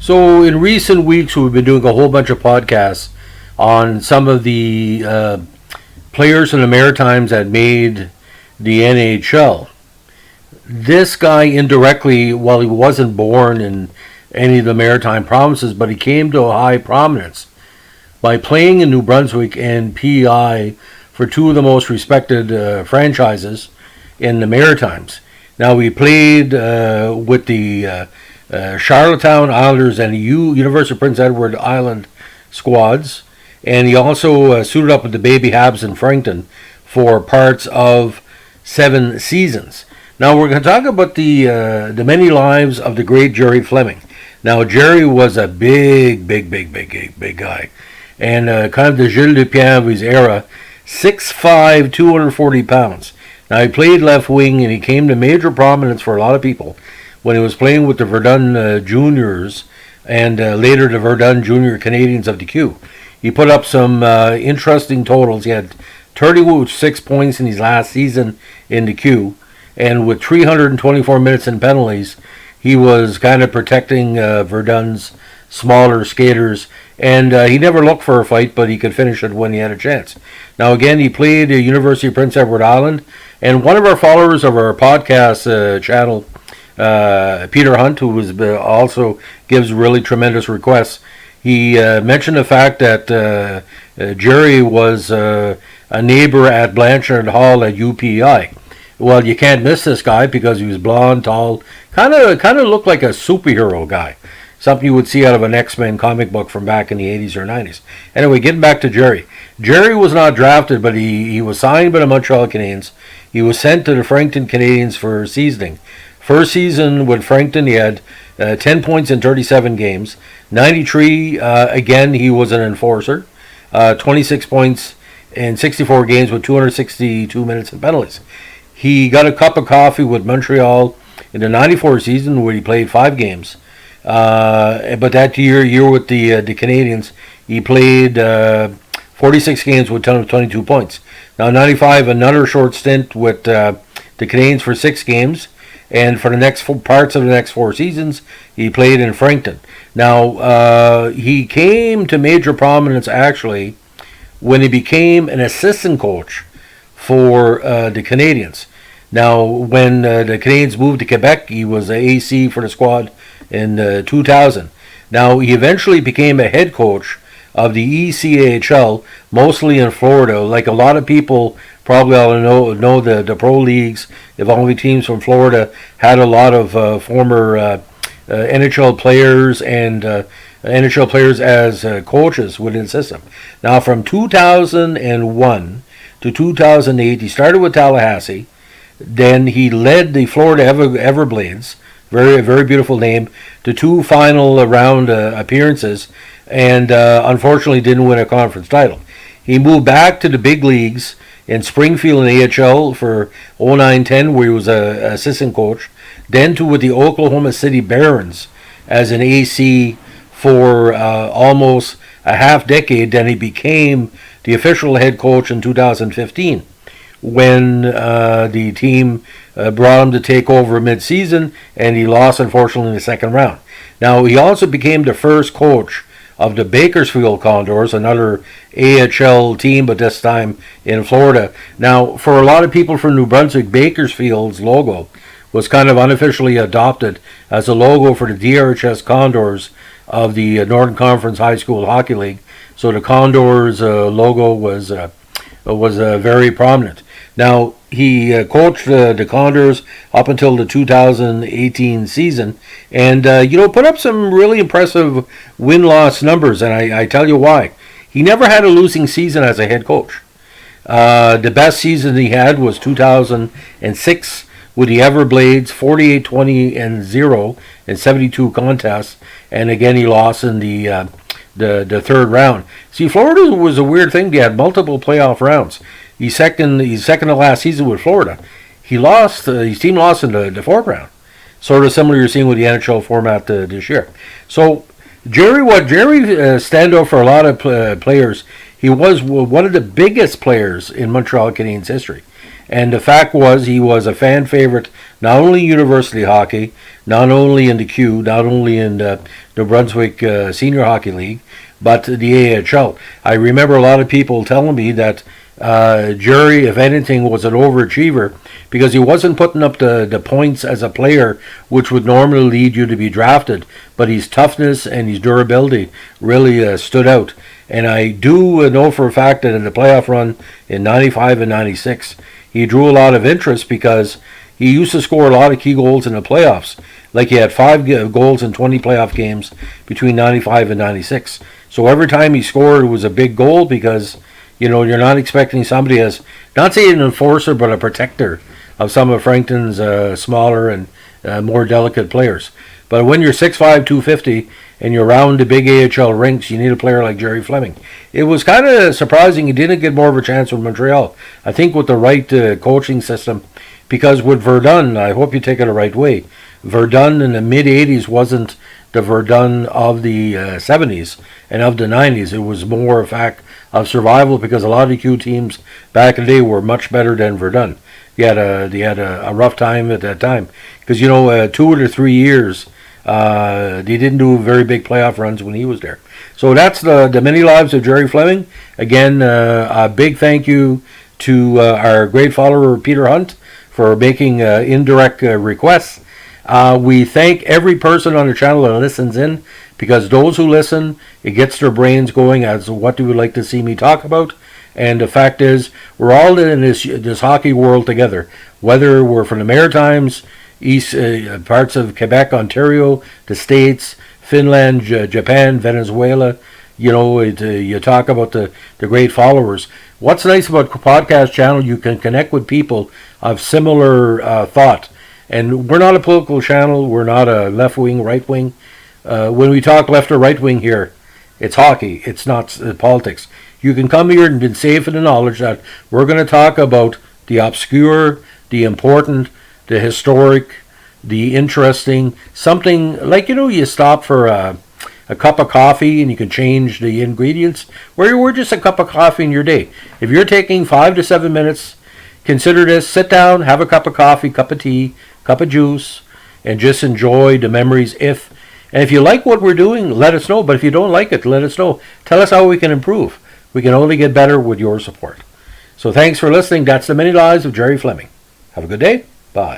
So in recent weeks, we've been doing a whole bunch of podcasts on some of the players in the Maritimes that made the NHL. This guy indirectly, while he wasn't born in any of the Maritime provinces, but he came to a high prominence by playing in New Brunswick and PEI for two of the most respected franchises in the Maritimes. Now, he played with the Charlottetown Islanders and the University of Prince Edward Island squads, and he also suited up with the Baby Habs in Frankton for parts of 7 seasons. Now we're going to talk about the many lives of the great Gerry Fleming. Now Gerry was a big guy, and kind of the Gilles Lupien of his era, 6'5", 240 pounds. Now he played left wing, and he came to major prominence for a lot of people when he was playing with the Verdun Juniors and later the Verdun Junior Canadians of the Q. He put up some interesting totals. He had 36 points in his last season in the Q, and with 324 minutes in penalties, he was kind of protecting Verdun's smaller skaters, and he never looked for a fight, but he could finish it when he had a chance. Now again, he played at University of Prince Edward Island, and one of our followers of our podcast channel, Peter Hunt, who was also gives really tremendous requests. He mentioned the fact that Gerry was a neighbor at Blanchard Hall at UPI. Well, you can't miss this guy because he was blonde, tall, kind of looked like a superhero guy, something you would see out of an X-Men comic book from back in the 80s or 90s. Anyway, getting back to Gerry. Gerry was not drafted, but he was signed by the Montreal Canadians. He was sent to the Frankton Canadians for seasoning. First season with Frankton, he had 10 points in 37 games. 93, again, he was an enforcer. 26 points in 64 games with 262 minutes in penalties. He got a cup of coffee with Montreal in the 94 season where he played 5 games. But that year with the Canadians, he played 46 games with 22 points. Now, 95, another short stint with the Canadians for 6 games. And for the next parts of the next 4 seasons, he played in Frankton. Now, he came to major prominence, actually, when he became an assistant coach for the Canadians. Now, when the Canadians moved to Quebec, he was the AC for the squad in 2000. Now, he eventually became a head coach of the ECHL, mostly in Florida. Like a lot of people probably all know the pro leagues involving teams from Florida had a lot of former NHL players and NHL players as coaches within the system. Now, from 2001 to 2008, he started with Tallahassee. Then he led the Florida Everblades, very beautiful name, to 2 final round appearances, and unfortunately didn't win a conference title. He moved back to the big leagues in Springfield and AHL for 09-10, where he was an assistant coach, then with the Oklahoma City Barons as an AC for almost a half decade. Then he became the official head coach in 2015 when the team brought him to take over mid-season, and he lost, unfortunately, in the second round. Now, he also became the first coach of the Bakersfield Condors, another AHL team, but this time in Florida. Now, for a lot of people from New Brunswick, Bakersfield's logo was kind of unofficially adopted as a logo for the DRHS Condors of the Northern Conference High School Hockey League. So the Condors logo was very prominent. Now, he coached the Condors up until the 2018 season, and put up some really impressive win-loss numbers, and I tell you why. He never had a losing season as a head coach. The best season he had was 2006 with the Everblades, 48-20-0 in 72 contests, and again he lost in the third round. See, Florida was a weird thing. They had multiple playoff rounds. He's second to last season with Florida. His team lost in the fourth round. Sort of similar you're seeing with the NHL format this year. So Gerry stand out for a lot of players. He was one of the biggest players in Montreal Canadiens history. And the fact was, he was a fan favorite, not only university hockey, not only in the Q, not only in the New Brunswick Senior Hockey League, but the AHL. I remember a lot of people telling me that Gerry, if anything, was an overachiever because he wasn't putting up the points as a player, which would normally lead you to be drafted, but his toughness and his durability really stood out. And I do know for a fact that in the playoff run in 95 and 96, he drew a lot of interest because he used to score a lot of key goals in the playoffs. Like he had 5 goals in 20 playoff games between 95 and 96. So every time he scored, it was a big goal because, you know, you're not expecting somebody as, not saying an enforcer, but a protector of some of Frankton's smaller and more delicate players. But when you're 6'5", 250, and you're around the big AHL rinks, you need a player like Gerry Fleming. It was kind of surprising he didn't get more of a chance with Montreal. I think with the right coaching system, because with Verdun, I hope you take it the right way, Verdun in the mid-'80s wasn't the Verdun of the 70s and of the 90s. It was more a fact of survival because a lot of the Q teams back in the day were much better than Verdun. They had a rough time at that time because, you know, 2 or 3 years they didn't do very big playoff runs when he was there. So that's the many lives of Gerry Fleming. Again, a big thank you to our great follower Peter Hunt for making indirect requests. We thank every person on the channel that listens in, because those who listen, it gets their brains going as to what do we like to see me talk about. And the fact is, we're all in this hockey world together, whether we're from the Maritimes, east parts of Quebec, Ontario, the States, Finland, Japan, Venezuela. You know, you talk about the great followers. What's nice about the podcast channel, you can connect with people of similar thought. And we're not a political channel. We're not a left wing, right wing. When we talk left or right wing here, it's hockey. It's not politics. You can come here and be safe in the knowledge that we're going to talk about the obscure, the important, the historic, the interesting, something like, you know, you stop for a cup of coffee and you can change the ingredients. We're just a cup of coffee in your day. If you're taking 5 to 7 minutes, consider this, sit down, have a cup of coffee, cup of tea, cup of juice, and just enjoy the memories. And if you like what we're doing, let us know. But if you don't like it, let us know. Tell us how we can improve. We can only get better with your support. So thanks for listening. That's the many lives of Gerry Fleming. Have a good day.